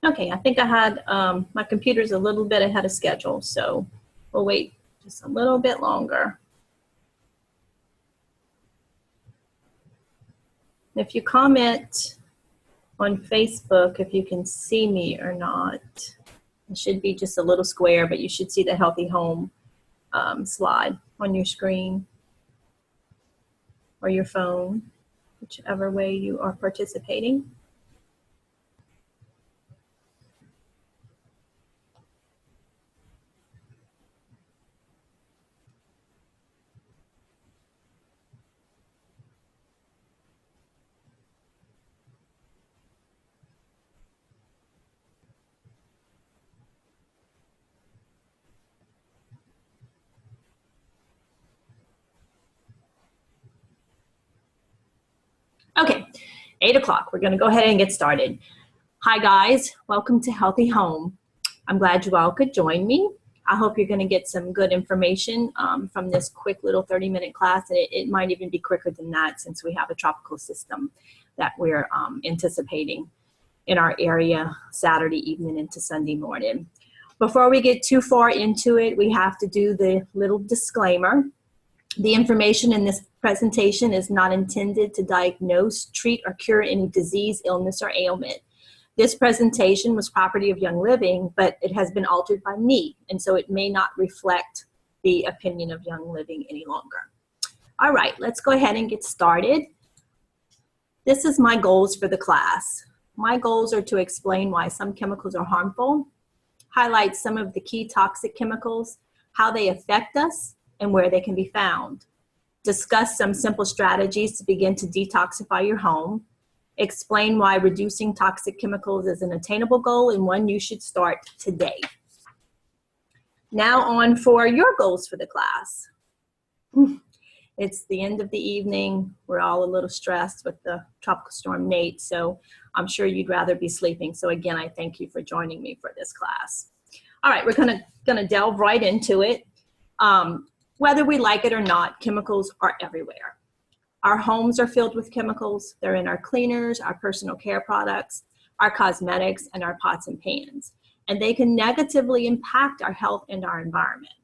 Okay, I think I had, my computer's a little bit ahead of schedule, so we'll wait just a little bit longer. If you comment on Facebook, if you can see me or not, it should be just a little square, but you should see the Healthy Home slide on your screen or your phone, whichever way you are participating. Okay, 8 o'clock. We're going to go ahead and get started. Hi, guys. Welcome to Healthy Home. I'm glad you all could join me. I hope you're going to get some good information from this quick little 30-minute class. And it might even be quicker than that since we have a tropical system that we're anticipating in our area Saturday evening into Sunday morning. Before we get too far into it, we have to do the little disclaimer. The information in this presentation is not intended to diagnose, treat, or cure any disease, illness, or ailment. This presentation was property of Young Living, but it has been altered by me, and so it may not reflect the opinion of Young Living any longer. All right, let's go ahead and get started. This is my goals for the class. My goals are to explain why some chemicals are harmful, highlight some of the key toxic chemicals, how they affect us, and where they can be found. Discuss some simple strategies to begin to detoxify your home. Explain why reducing toxic chemicals is an attainable goal and one you should start today. Now on for your goals for the class. It's the end of the evening. We're all a little stressed with the tropical storm Nate, so I'm sure you'd rather be sleeping. So again, I thank you for joining me for this class. All right, we're gonna delve right into it. Whether we like it or not, chemicals are everywhere. Our homes are filled with chemicals. They're in our cleaners, our personal care products, our cosmetics, and our pots and pans. And they can negatively impact our health and our environment.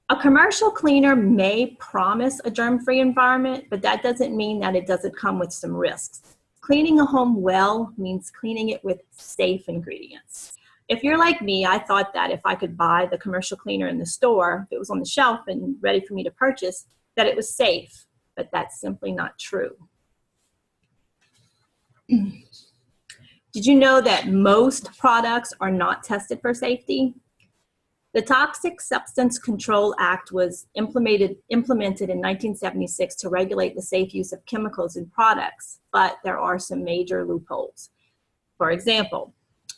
A commercial cleaner may promise a germ-free environment, but that doesn't mean that it doesn't come with some risks. Cleaning a home well means cleaning it with safe ingredients. If you're like me, I thought that if I could buy the commercial cleaner in the store, if it was on the shelf and ready for me to purchase, that it was safe, but that's simply not true. Did you know that most products are not tested for safety? The Toxic Substance Control Act was implemented in 1976 to regulate the safe use of chemicals in products, but there are some major loopholes. For example,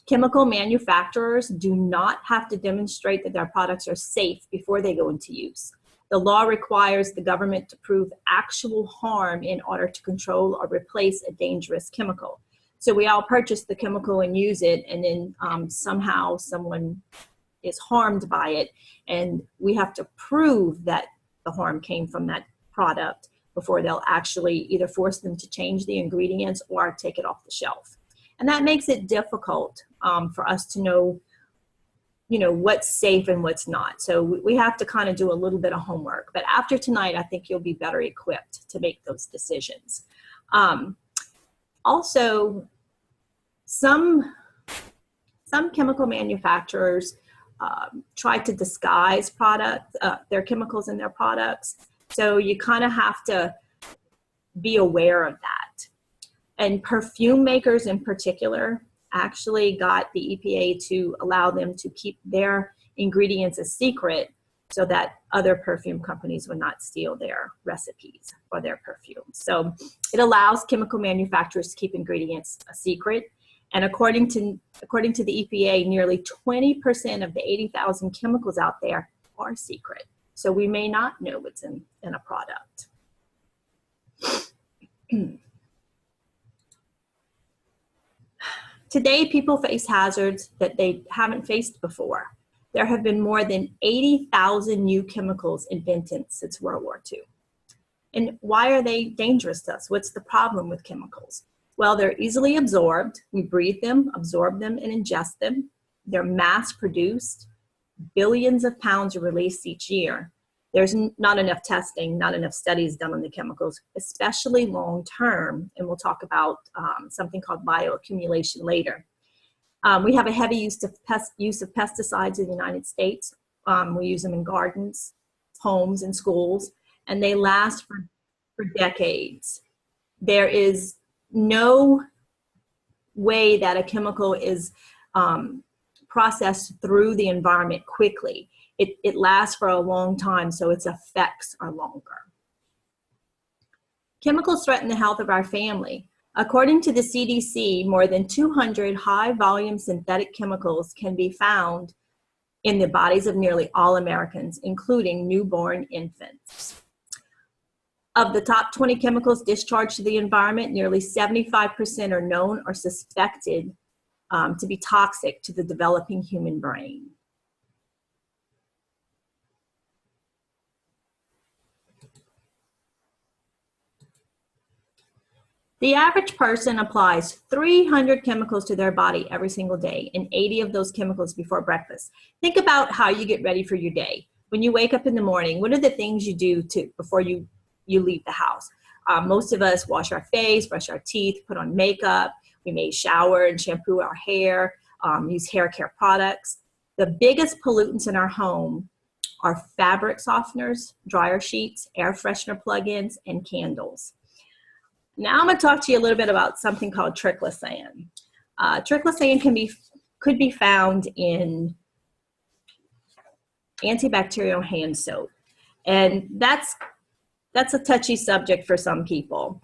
chemical manufacturers do not have to demonstrate that their products are safe before they go into use. The law requires the government to prove actual harm in order to control or replace a dangerous chemical. So we all purchase the chemical and use it, and then somehow someone is harmed by it, and we have to prove that the harm came from that product before they'll actually either force them to change the ingredients or take it off the shelf. And that makes it difficult for us to know, what's safe and what's not. So we have to kind of do a little bit of homework. But after tonight, I think you'll be better equipped to make those decisions. Also, some chemical manufacturers try to disguise their chemicals in their products. So you kind of have to be aware of that. And perfume makers in particular actually got the EPA to allow them to keep their ingredients a secret so that other perfume companies would not steal their recipes for their perfumes. So it allows chemical manufacturers to keep ingredients a secret. And according to the EPA, nearly 20% of the 80,000 chemicals out there are secret. So we may not know what's in a product. Today, people face hazards that they haven't faced before. There have been more than 80,000 new chemicals invented since World War II. And why are they dangerous to us? What's the problem with chemicals? Well, they're easily absorbed. We breathe them, absorb them, and ingest them. They're mass produced. Billions of pounds are released each year. There's not enough testing, not enough studies done on the chemicals, especially long term. And we'll talk about something called bioaccumulation later. We have a heavy use of pesticides in the United States. We use them in gardens, homes, and schools, and they last for decades. There is no way that a chemical is processed through the environment quickly. It lasts for a long time, so its effects are longer. Chemicals threaten the health of our family. According to the CDC, more than 200 high-volume synthetic chemicals can be found in the bodies of nearly all Americans, including newborn infants. Of the top 20 chemicals discharged to the environment, nearly 75% are known or suspected to be toxic to the developing human brain. The average person applies 300 chemicals to their body every single day, and 80 of those chemicals before breakfast. Think about how you get ready for your day. When you wake up in the morning, what are the things you do before you leave the house? Most of us wash our face, brush our teeth, put on makeup. We may shower and shampoo our hair, use hair care products. The biggest pollutants in our home are fabric softeners, dryer sheets, air freshener plug-ins, and candles. Now I'm going to talk to you a little bit about something called triclosan. Triclosan could be found in antibacterial hand soap, and that's a touchy subject for some people.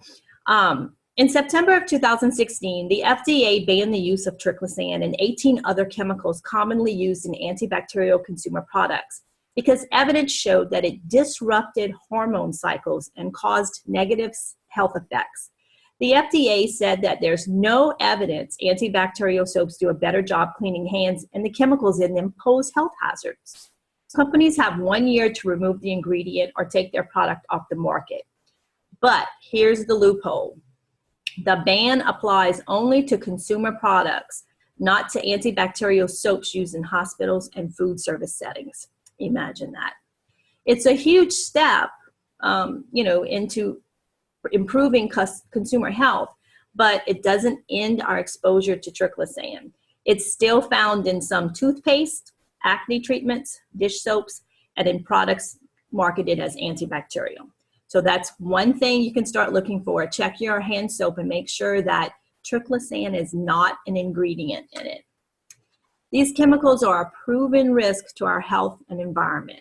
In September of 2016, the FDA banned the use of triclosan and 18 other chemicals commonly used in antibacterial consumer products because evidence showed that it disrupted hormone cycles and caused negative health effects. The FDA said that there's no evidence antibacterial soaps do a better job cleaning hands and the chemicals in them pose health hazards. Companies have 1 year to remove the ingredient or take their product off the market. But here's the loophole. The ban applies only to consumer products, not to antibacterial soaps used in hospitals and food service settings. Imagine that. It's a huge step, into improving consumer health, but it doesn't end our exposure to triclosan. It's still found in some toothpaste, acne treatments, dish soaps, and in products marketed as antibacterial. So that's one thing you can start looking for. Check your hand soap and make sure that triclosan is not an ingredient in it. These chemicals are a proven risk to our health and environment.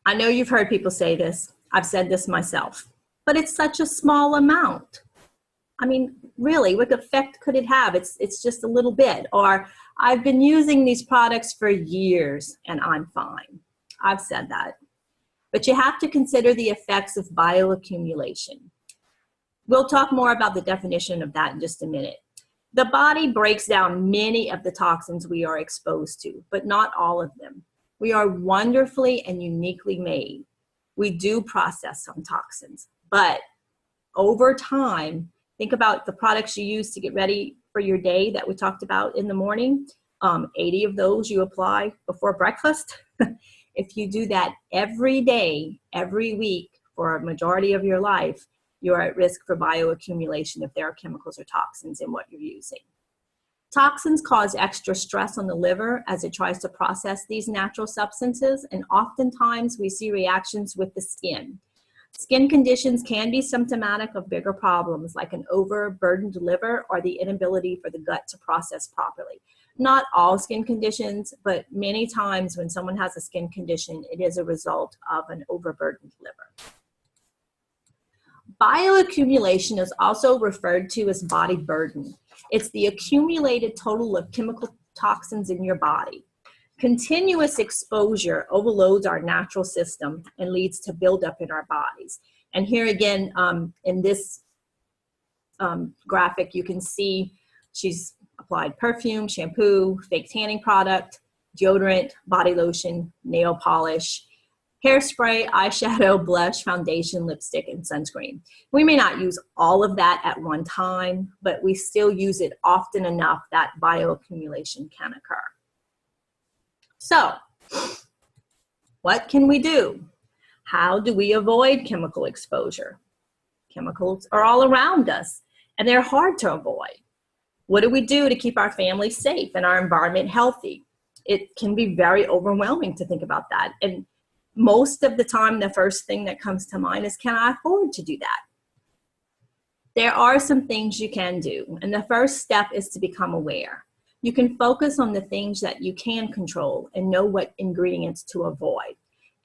I know you've heard people say this. I've said this myself, but it's such a small amount. I mean, really, what effect could it have? It's just a little bit. Or I've been using these products for years and I'm fine. I've said that. But you have to consider the effects of bioaccumulation. We'll talk more about the definition of that in just a minute. The body breaks down many of the toxins we are exposed to, but not all of them. We are wonderfully and uniquely made. We do process some toxins, but over time, think about the products you use to get ready for your day that we talked about in the morning. 80 of those you apply before breakfast. If you do that every day, every week for a majority of your life, you're at risk for bioaccumulation if there are chemicals or toxins in what you're using. Toxins cause extra stress on the liver as it tries to process these natural substances, and oftentimes we see reactions with the skin. Skin conditions can be symptomatic of bigger problems like an overburdened liver or the inability for the gut to process properly. Not all skin conditions, but many times when someone has a skin condition, it is a result of an overburdened liver. Bioaccumulation is also referred to as body burden. It's the accumulated total of chemical toxins in your body. Continuous exposure overloads our natural system and leads to buildup in our bodies. And here again, in this graphic, you can see she's applied perfume, shampoo, fake tanning product, deodorant, body lotion, nail polish, hairspray, eyeshadow, blush, foundation, lipstick, and sunscreen. We may not use all of that at one time, but we still use it often enough that bioaccumulation can occur. So, what can we do? How do we avoid chemical exposure? Chemicals are all around us, and they're hard to avoid. What do we do to keep our family safe and our environment healthy? It can be very overwhelming to think about that. And most of the time, the first thing that comes to mind is, can I afford to do that? There are some things you can do, and the first step is to become aware. You can focus on the things that you can control and know what ingredients to avoid.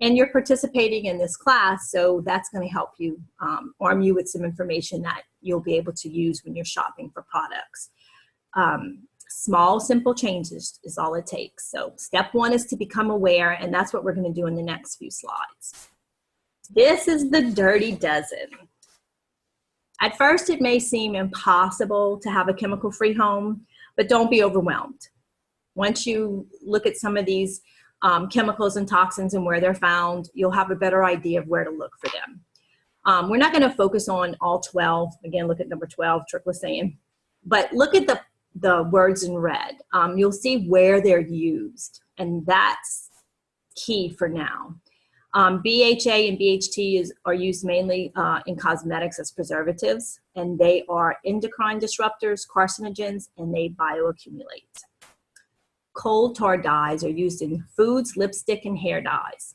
And you're participating in this class, so that's going to help you arm you with some information that you'll be able to use when you're shopping for products. Small, simple changes is all it takes. So step one is to become aware, and that's what we're going to do in the next few slides. This is the dirty dozen. At first, it may seem impossible to have a chemical-free home, but don't be overwhelmed. Once you look at some of these chemicals and toxins and where they're found, you'll have a better idea of where to look for them. We're not going to focus on all 12. Again, look at number 12, triclosan. But look at the words in red. You'll see where they're used, and that's key for now. BHA and BHT are used mainly in cosmetics as preservatives, and they are endocrine disruptors, carcinogens, and they bioaccumulate. Coal tar dyes are used in foods, lipstick, and hair dyes.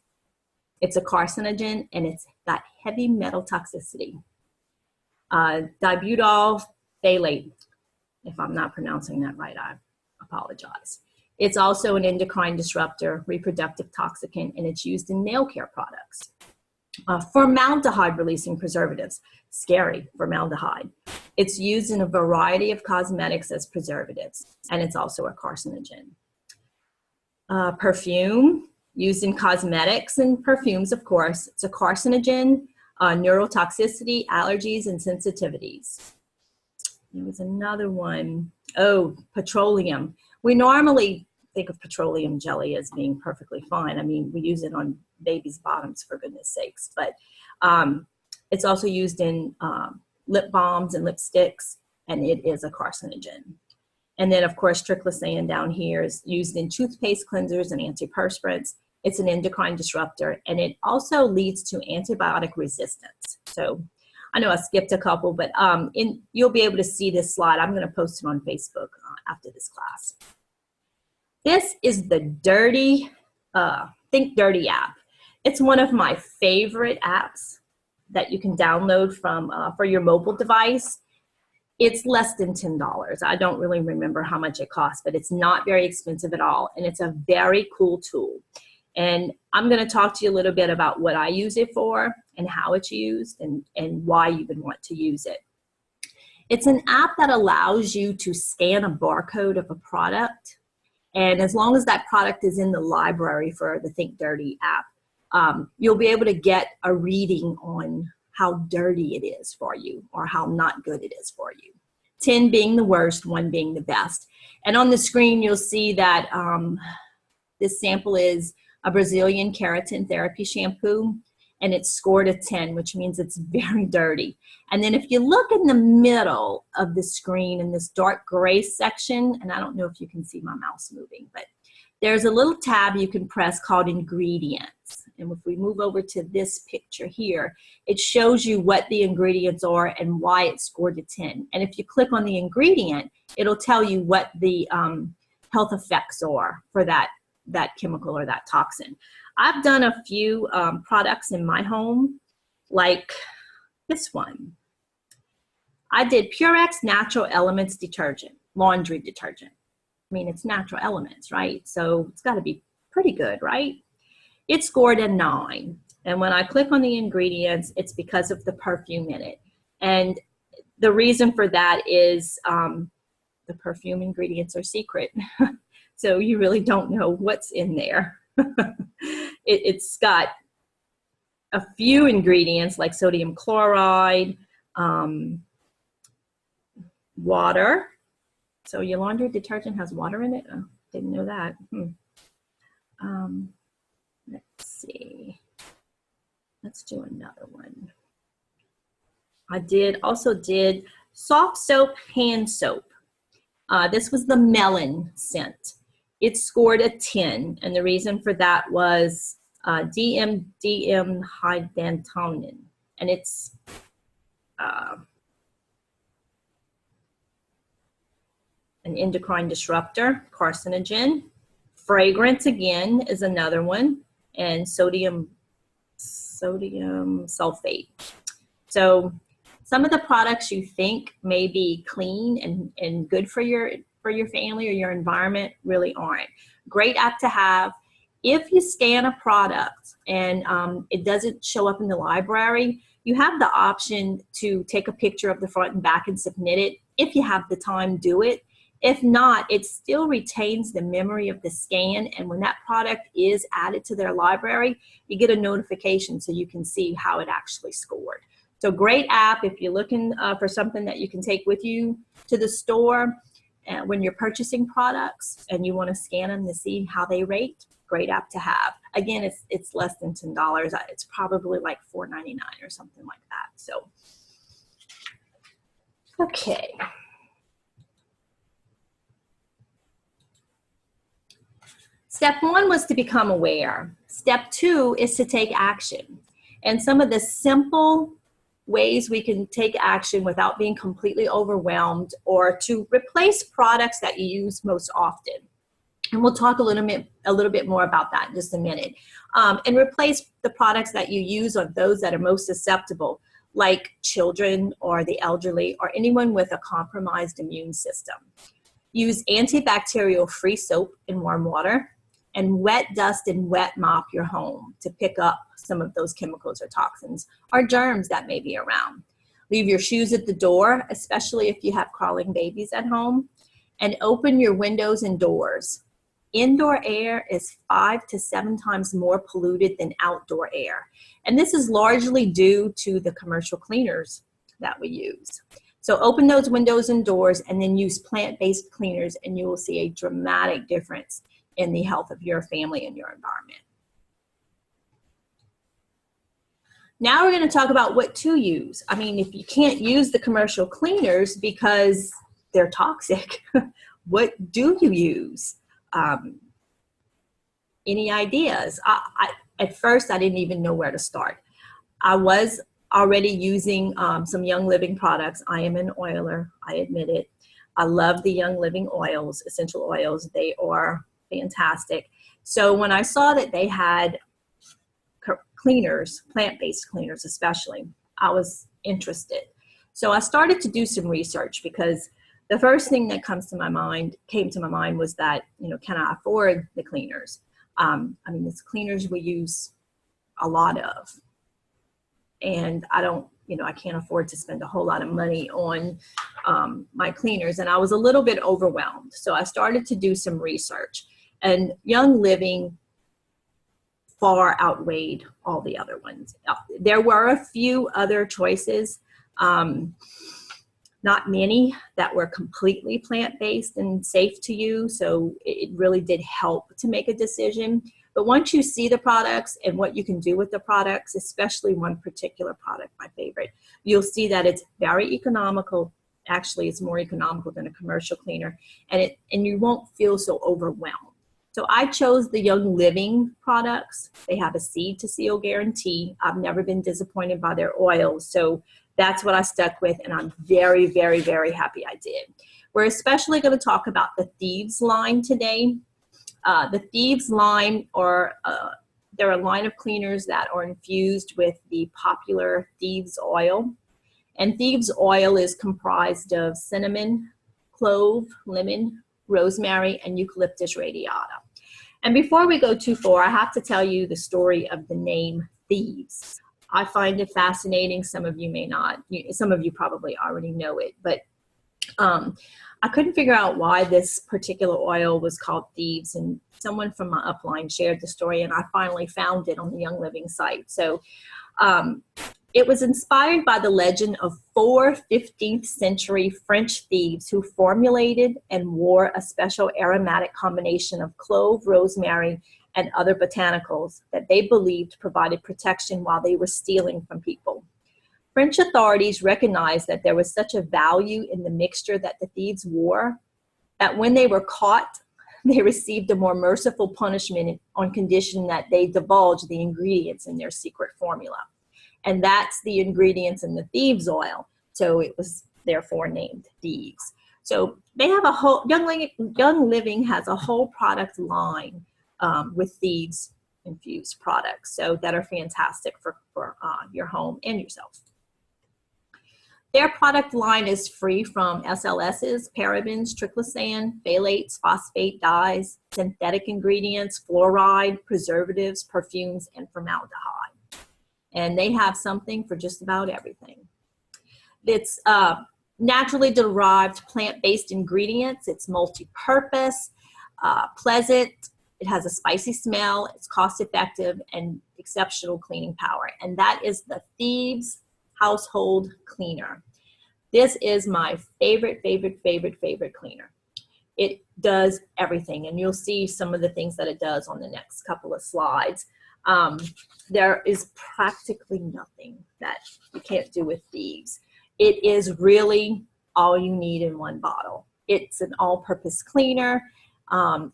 It's a carcinogen, and it's got heavy metal toxicity. Dibutyl phthalate, if I'm not pronouncing that right, I apologize. It's also an endocrine disruptor, reproductive toxicant, and it's used in nail care products. Formaldehyde-releasing preservatives, scary, formaldehyde. It's used in a variety of cosmetics as preservatives, and it's also a carcinogen. Perfume, used in cosmetics and perfumes, of course. It's a carcinogen, neurotoxicity, allergies, and sensitivities. There was another one. Oh, petroleum. We normally think of petroleum jelly as being perfectly fine. I mean, we use it on babies' bottoms, for goodness sakes. But it's also used in lip balms and lipsticks, and it is a carcinogen. And then, of course, triclosan down here is used in toothpaste cleansers and antiperspirants. It's an endocrine disruptor, and it also leads to antibiotic resistance. So I know I skipped a couple, but you'll be able to see this slide. I'm going to post it on Facebook after this class. This is the Think Dirty app. It's one of my favorite apps that you can download from for your mobile device. It's less than $10. I don't really remember how much it costs, but it's not very expensive at all, and it's a very cool tool. And I'm going to talk to you a little bit about what I use it for and how it's used and why you would want to use it. It's an app that allows you to scan a barcode of a product. And as long as that product is in the library for the Think Dirty app, you'll be able to get a reading on how dirty it is for you or how not good it is for you. 10 being the worst, 1 being the best. And on the screen, you'll see that this sample is a Brazilian keratin therapy shampoo, and it's scored a 10, which means it's very dirty. And then if you look in the middle of the screen in this dark gray section, and I don't know if you can see my mouse moving, but there's a little tab you can press called Ingredients. And if we move over to this picture here, it shows you what the ingredients are and why it's scored a 10. And if you click on the ingredient, it'll tell you what the health effects are for that chemical or that toxin. I've done a few products in my home like this one. I did Purex Natural Elements Detergent, laundry detergent. I mean, it's natural elements, right? So it's got to be pretty good, right? It scored a 9. And when I click on the ingredients, it's because of the perfume in it. And the reason for that is the perfume ingredients are secret. So you really don't know what's in there. It's got a few ingredients like sodium chloride, water. So your laundry detergent has water in it? Oh, didn't know that. Let's see. Let's do another one. I also did soft soap, hand soap. This was the melon scent. It scored a 10, and the reason for that was DMDM hydantonin, and it's an endocrine disruptor, carcinogen. Fragrance, again, is another one, and sodium sulfate. So some of the products you think may be clean and good for your family or your environment really aren't. Great app to have. If you scan a product and it doesn't show up in the library, you have the option to take a picture of the front and back and submit it. If you have the time, do it. If not, it still retains the memory of the scan, and when that product is added to their library, you get a notification so you can see how it actually scored. So great app if you're looking for something that you can take with you to the store when you're purchasing products and you want to scan them to see how they rate. Great app to have. Again, it's less than $10. It's probably like $4.99 or something like that. So, okay. Step 1 was to become aware. Step 2 is to take action. And some of the simple ways we can take action without being completely overwhelmed, or to replace products that you use most often. And we'll talk a little bit more about that in just a minute. And replace the products that you use on those that are most susceptible, like children or the elderly or anyone with a compromised immune system. Use antibacterial-free soap in warm water, and wet dust and wet mop your home to pick up some of those chemicals or toxins or germs that may be around. Leave your shoes at the door, especially if you have crawling babies at home, and open your windows and doors. Indoor air is 5 to 7 times more polluted than outdoor air. And this is largely due to the commercial cleaners that we use. So open those windows and doors and then use plant-based cleaners, and you will see a dramatic difference in the health of your family and your environment. Now we're going to talk about what to use. I mean, if you can't use the commercial cleaners because they're toxic, what do you use? Any ideas? At first, I didn't even know where to start. I was already using some Young Living products. I am an oiler, I admit it. I love the Young Living oils, essential oils. They are fantastic. So when I saw that they had cleaners, plant-based cleaners especially, I was interested. So I started to do some research, because the first thing that came to my mind was that, can I afford the cleaners? I mean, it's cleaners we use a lot of, and I can't afford to spend a whole lot of money on my cleaners, and I was a little bit overwhelmed. So I started to do some research, and Young Living far outweighed all the other ones. There were a few other choices, not many that were completely plant-based and safe to you, so it really did help to make a decision. But once you see the products and what you can do with the products, especially one particular product, my favorite, you'll see that it's very economical. Actually, it's more economical than a commercial cleaner, and you won't feel so overwhelmed. So I chose the Young Living products. They have a seed to seal guarantee. I've never been disappointed by their oils, so that's what I stuck with, and I'm very, very, very happy I did. We're especially going to talk about the Thieves line today. The Thieves line are They're a line of cleaners that are infused with the popular Thieves oil. And Thieves oil is comprised of cinnamon, clove, lemon, rosemary, and eucalyptus radiata. And before we go too far, I have to tell you the story of the name Thieves. I find it fascinating. Some of you may not. Some of you probably already know it. But I couldn't figure out why this particular oil was called Thieves. And someone from my upline shared the story, and I finally found it on the Young Living site. So it was inspired by the legend of 4 15th century French thieves who formulated and wore a special aromatic combination of clove, rosemary, and other botanicals that they believed provided protection while they were stealing from people. French authorities recognized that there was such a value in the mixture that the thieves wore that when they were caught, they received a more merciful punishment on condition that they divulged the ingredients in their secret formula. And that's the ingredients in the Thieves oil. So it was therefore named Thieves. So they have a whole, Young Living has a whole product line with Thieves infused products. So that are fantastic for your home and yourself. Their product line is free from SLSs, parabens, triclosan, phthalates, phosphate dyes, synthetic ingredients, fluoride, preservatives, perfumes, and formaldehyde. And they have something for just about everything. It's naturally derived plant-based ingredients. It's multi-purpose, pleasant. It has a spicy smell. It's cost-effective and exceptional cleaning power. And that is the Thieves Household Cleaner. This is my favorite cleaner. It does everything, and you'll see some of the things that it does on the next couple of slides. There is practically nothing that you can't do with Thieves. It is really all you need in one bottle. It's an all-purpose cleaner.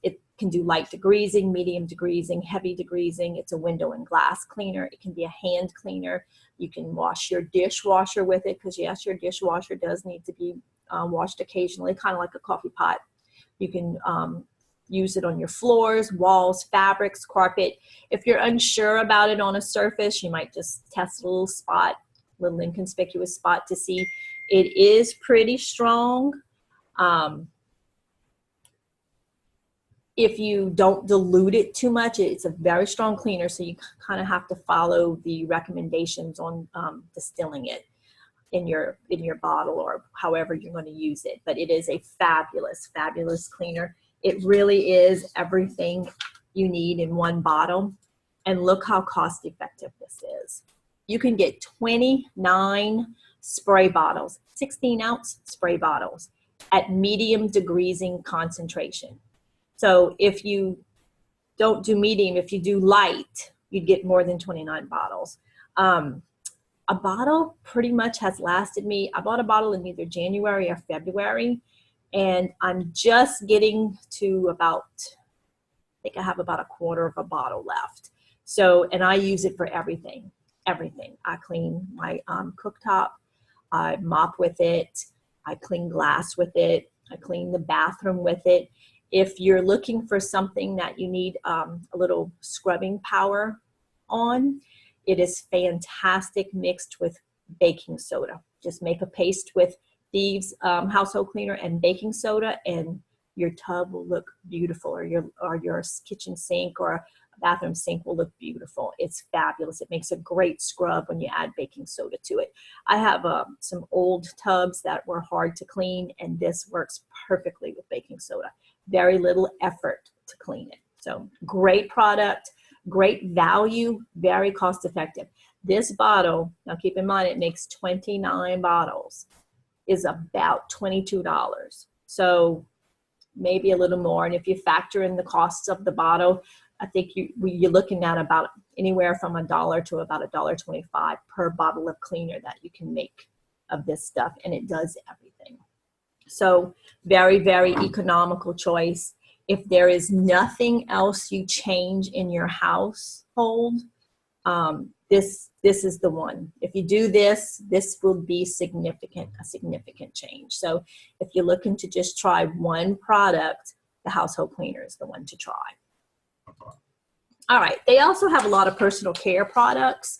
It can do light degreasing, medium degreasing, heavy degreasing. It's a window and glass cleaner. It can be a hand cleaner. You can wash your dishwasher with it because, yes, your dishwasher does need to be washed occasionally, kind of like a coffee pot. You can use it on your floors, walls, fabrics, carpet. If you're unsure about it on a surface, you might just test a little spot, little inconspicuous spot to see. It is pretty strong. If you don't dilute it too much, it's a very strong cleaner, so you kind of have to follow the recommendations on distilling it in your bottle or however you're going to use it. But it is a fabulous cleaner. It really is everything you need in one bottle. And look how cost effective this is. You can get 29 spray bottles, 16-ounce spray bottles at medium degreasing concentration. So if you don't do medium, if you do light, you'd get more than 29 bottles. A bottle pretty much has lasted me. I bought a bottle in either January or February, and I'm just getting to about, I think I have about a quarter of a bottle left. So, and I use it for everything. I clean my cooktop, I mop with it, I clean glass with it, I clean the bathroom with it. If you're looking for something that you need a little scrubbing power on, it is fantastic mixed with baking soda. Just make a paste with Thieves household cleaner and baking soda, and your tub will look beautiful, or your kitchen sink or a bathroom sink will look beautiful. It's fabulous. It makes a great scrub when you add baking soda to it. I have some old tubs that were hard to clean, and this works perfectly with baking soda. Very little effort to clean it. So great product, great value, very cost effective. This bottle, now keep in mind it makes 29 bottles, is about $22. So maybe a little more. And if you factor in the costs of the bottle, I think you're looking at about anywhere from $1 to about $1.25 per bottle of cleaner that you can make of this stuff, and it does everything. So very economical choice. If there is nothing else you change in your household, this is the one. If you do this will be a significant change. So if you're looking to just try one product, the household cleaner is the one to try. All right, they also have a lot of personal care products.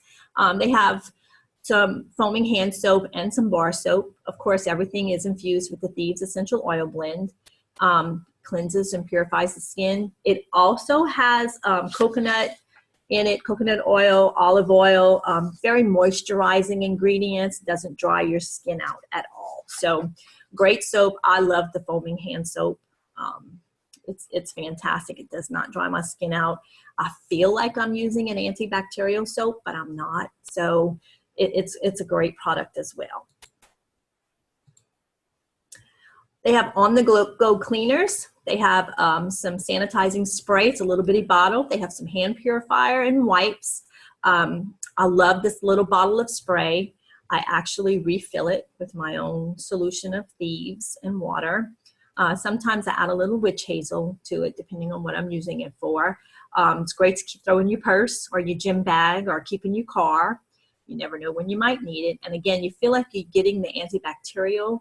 They have some foaming hand soap and some bar soap. Of course, everything is infused with the Thieves Essential Oil Blend. Cleanses and purifies the skin. It also has coconut in it, coconut oil, olive oil, very moisturizing ingredients. Doesn't dry your skin out at all. So great soap. I love the foaming hand soap. It's fantastic. It does not dry my skin out. I feel like I'm using an antibacterial soap, but I'm not. So it's a great product as well. They have on-the-go cleaners. They have some sanitizing spray. It's a little bitty bottle. They have some hand purifier and wipes. I love this little bottle of spray. I actually refill it with my own solution of Thieves and water. Sometimes I add a little witch hazel to it, depending on what I'm using it for. It's great to throw in your purse or your gym bag or keep in your car. You never know when you might need it. And again, you feel like you're getting the antibacterial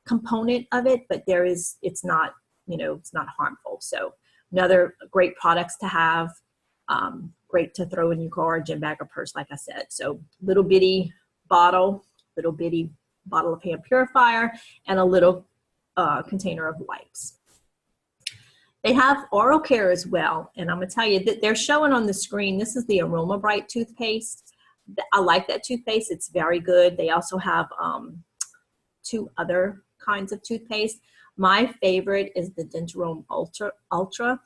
component of it, but it's not, it's not harmful. So another great products to have, great to throw in your car, gym bag, or purse, like I said. So little bitty bottle of hand purifier, and a little container of wipes. They have oral care as well, and I'm gonna tell you that they're showing on the screen, this is the Aroma Bright toothpaste. I like that toothpaste. It's very good. They also have 2 other kinds of toothpaste. My favorite is the Dentarome Ultra.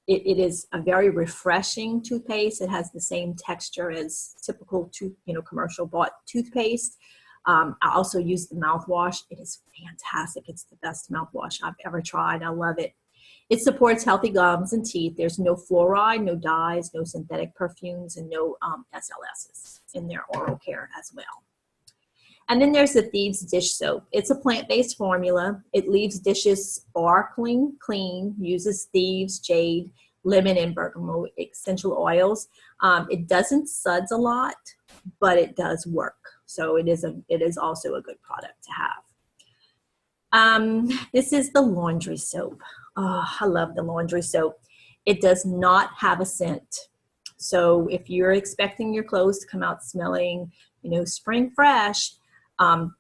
It is a very refreshing toothpaste. It has the same texture as typical commercial bought toothpaste. I also use the mouthwash. It is fantastic. It's the best mouthwash I've ever tried. I love it. It supports healthy gums and teeth. There's no fluoride, no dyes, no synthetic perfumes, and no SLSs in their oral care as well. And then there's the Thieves dish soap. It's a plant-based formula. It leaves dishes sparkling clean, uses Thieves, jade, lemon, and bergamot essential oils. It doesn't suds a lot, but it does work. So it is also a good product to have. This is the laundry soap. Oh, I love the laundry soap. It does not have a scent. So if you're expecting your clothes to come out smelling, spring fresh, the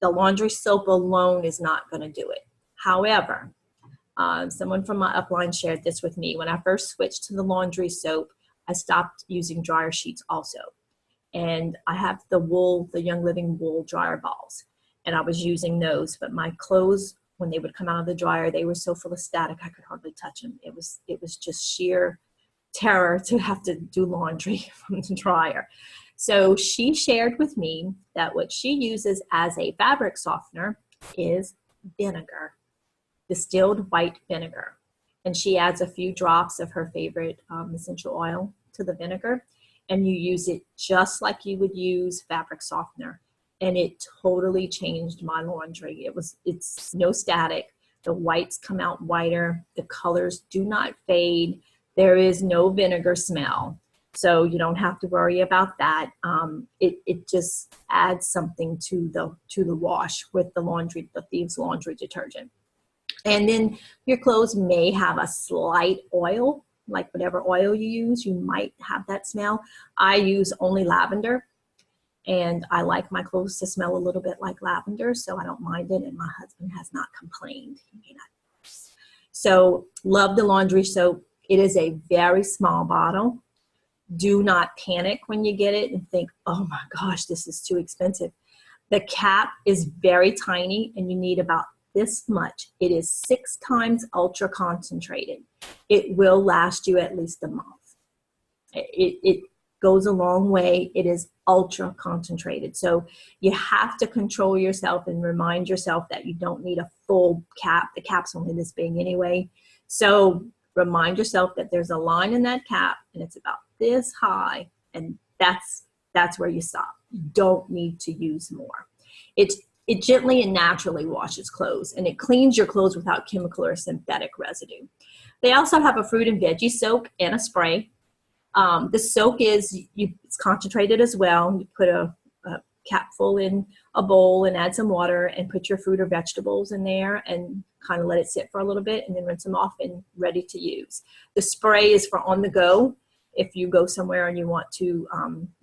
laundry soap alone is not going to do it. However, someone from my upline shared this with me. When I first switched to the laundry soap, I stopped using dryer sheets also. And I have the Young Living wool dryer balls, and I was using those, but my clothes, when they would come out of the dryer, they were so full of static I could hardly touch them. It was just sheer terror to have to do laundry from the dryer. So she shared with me that what she uses as a fabric softener is vinegar, distilled white vinegar. And she adds a few drops of her favorite essential oil to the vinegar, and you use it just like you would use fabric softener. And it totally changed my laundry. It's no static. The whites come out whiter. The colors do not fade. There is no vinegar smell. So you don't have to worry about that. It just adds something to the wash with the Thieves laundry detergent. And then your clothes may have a slight oil, like whatever oil you use, you might have that smell. I use only lavender, and I like my clothes to smell a little bit like lavender, so I don't mind it, and my husband has not complained. He may not. So love the laundry soap. It is a very small bottle. Do not panic when you get it and think, oh my gosh, this is too expensive. The cap is very tiny, and you need about this much. It is 6 times ultra concentrated. It will last you at least a month. It goes a long way. It is ultra concentrated. So you have to control yourself and remind yourself that you don't need a full cap. The cap's only this big anyway. So remind yourself that there's a line in that cap, and it's about this high, and that's where you stop. You don't need to use more. It gently and naturally washes clothes, and it cleans your clothes without chemical or synthetic residue. They also have a fruit and veggie soak and a spray. The soak it's concentrated as well. You put a capful in a bowl and add some water and put your fruit or vegetables in there and kind of let it sit for a little bit and then rinse them off and ready to use. The spray is for on the go. If you go somewhere and you want to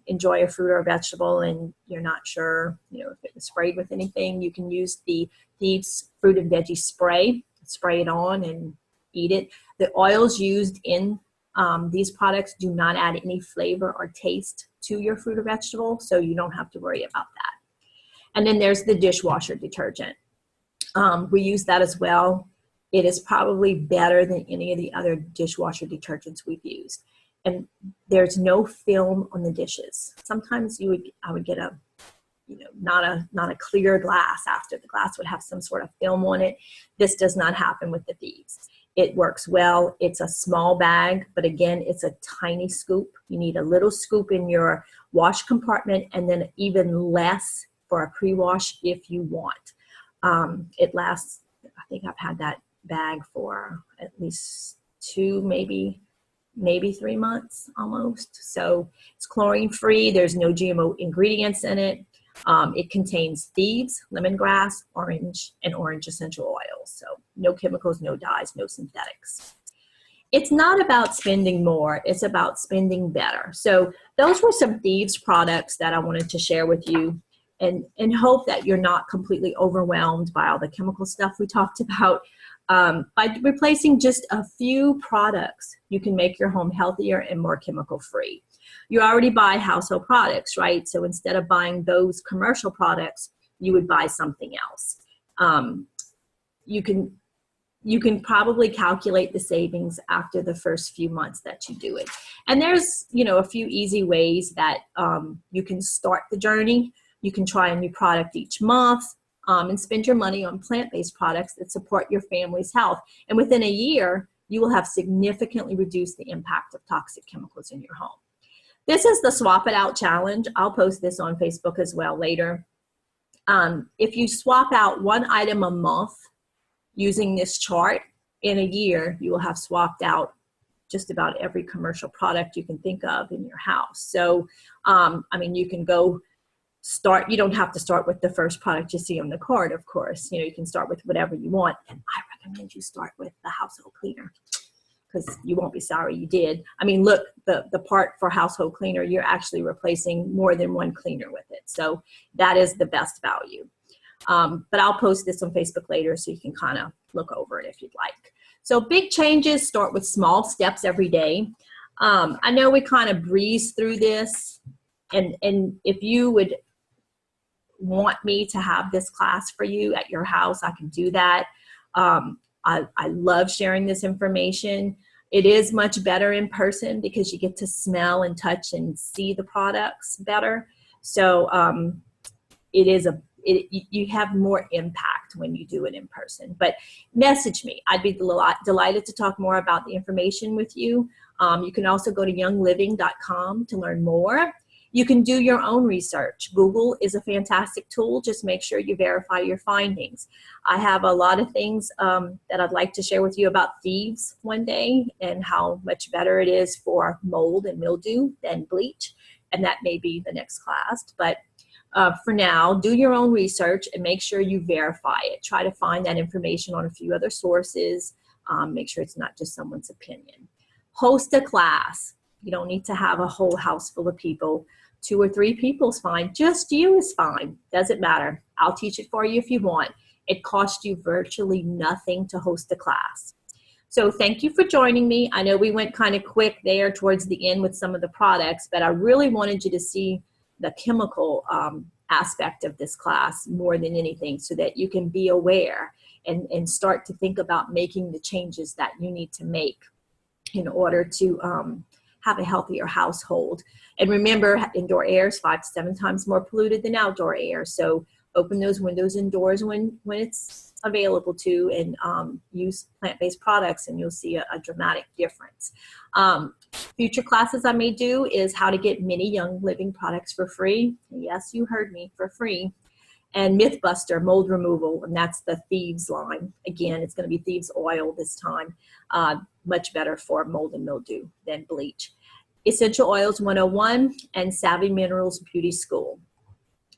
enjoy a fruit or a vegetable and you're not sure, you know, if it was sprayed with anything, you can use the Thieves fruit and veggie spray it on and eat it. The oils used in these products do not add any flavor or taste to your fruit or vegetable, so you don't have to worry about that. And then there's the dishwasher detergent. We use that as well. It is probably better than any of the other dishwasher detergents we've used. And there's no film on the dishes. Sometimes I would get a, you know, not a clear glass after. The glass would have some sort of film on it. This does not happen with the Thieves. It works well. It's a small bag, but again, it's a tiny scoop. You need a little scoop in your wash compartment and then even less for a pre-wash if you want. It lasts, I think I've had that bag for at least 2, maybe 3 months almost. So it's chlorine free. There's no GMO ingredients in it. It contains Thieves, lemongrass, orange, and orange essential oils. So no chemicals, no dyes, no synthetics. It's not about spending more. It's about spending better. So those were some Thieves products that I wanted to share with you, and hope that you're not completely overwhelmed by all the chemical stuff we talked about. By replacing just a few products, you can make your home healthier and more chemical free. You already buy household products, right? So instead of buying those commercial products, you would buy something else. You can probably calculate the savings after the first few months that you do it. And there's, you know, a few easy ways that you can start the journey. You can try a new product each month. And spend your money on plant-based products that support your family's health. And within a year, you will have significantly reduced the impact of toxic chemicals in your home. This is the Swap It Out Challenge. I'll post this on Facebook as well later. If you swap out one item a month using this chart, in a year, you will have swapped out just about every commercial product you can think of in your house. So, I mean, you can go start, you don't have to start with the first product you see on the card, of course. You know, you can start with whatever you want. And I recommend you start with the household cleaner because you won't be sorry you did. I mean, look, the part for household cleaner, you're actually replacing more than one cleaner with it. So that is the best value. But I'll post this on Facebook later so you can kind of look over it if you'd like. So big changes start with small steps every day. I know we kind of breeze through this, and if you would want me to have this class for you at your house, I can do that. I love sharing this information. It is much better in person because you get to smell and touch and see the products better. So you have more impact when you do it in person. But message me. I'd be delighted to talk more about the information with you. You can also go to youngliving.com to learn more. You can do your own research. Google is a fantastic tool. Just make sure you verify your findings. I have a lot of things that I'd like to share with you about Thieves one day and how much better it is for mold and mildew than bleach. And that may be the next class. But for now, do your own research and make sure you verify it. Try to find that information on a few other sources. Make sure it's not just someone's opinion. Host a class. You don't need to have a whole house full of people. 2 or 3 people is fine. Just you is fine. Doesn't matter. I'll teach it for you if you want. It costs you virtually nothing to host a class. So thank you for joining me. I know we went kind of quick there towards the end with some of the products, but I really wanted you to see the chemical aspect of this class more than anything so that you can be aware and start to think about making the changes that you need to make in order to have a healthier household. And remember, indoor air is 5 to 7 times more polluted than outdoor air. So open those windows and doors when it's available to, and use plant-based products, and you'll see a dramatic difference. Future classes I may do is how to get many Young Living products for free. Yes, you heard me, for free. And Mythbuster mold removal, and that's the Thieves line. Again, it's going to be Thieves oil this time. Much better for mold and mildew than bleach. Essential Oils 101 and Savvy Minerals Beauty School.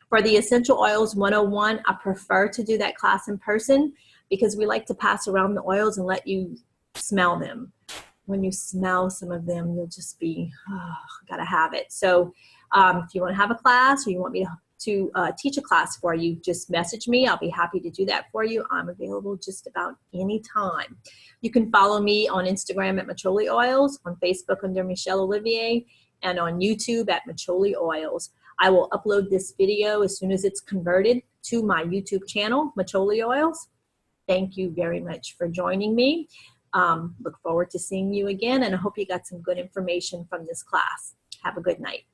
For the Essential Oils 101, I prefer to do that class in person because we like to pass around the oils and let you smell them. When you smell some of them, you'll just be, oh, gotta have it. So if you want to have a class or you want me to teach a class for you, just message me. I'll be happy to do that for you. I'm available just about any time. You can follow me on Instagram at Macholi Oils, on Facebook under Michelle Olivier, and on YouTube at Macholi Oils. I will upload this video as soon as it's converted to my YouTube channel, Macholi Oils. Thank you very much for joining me. Look forward to seeing you again, and I hope you got some good information from this class. Have a good night.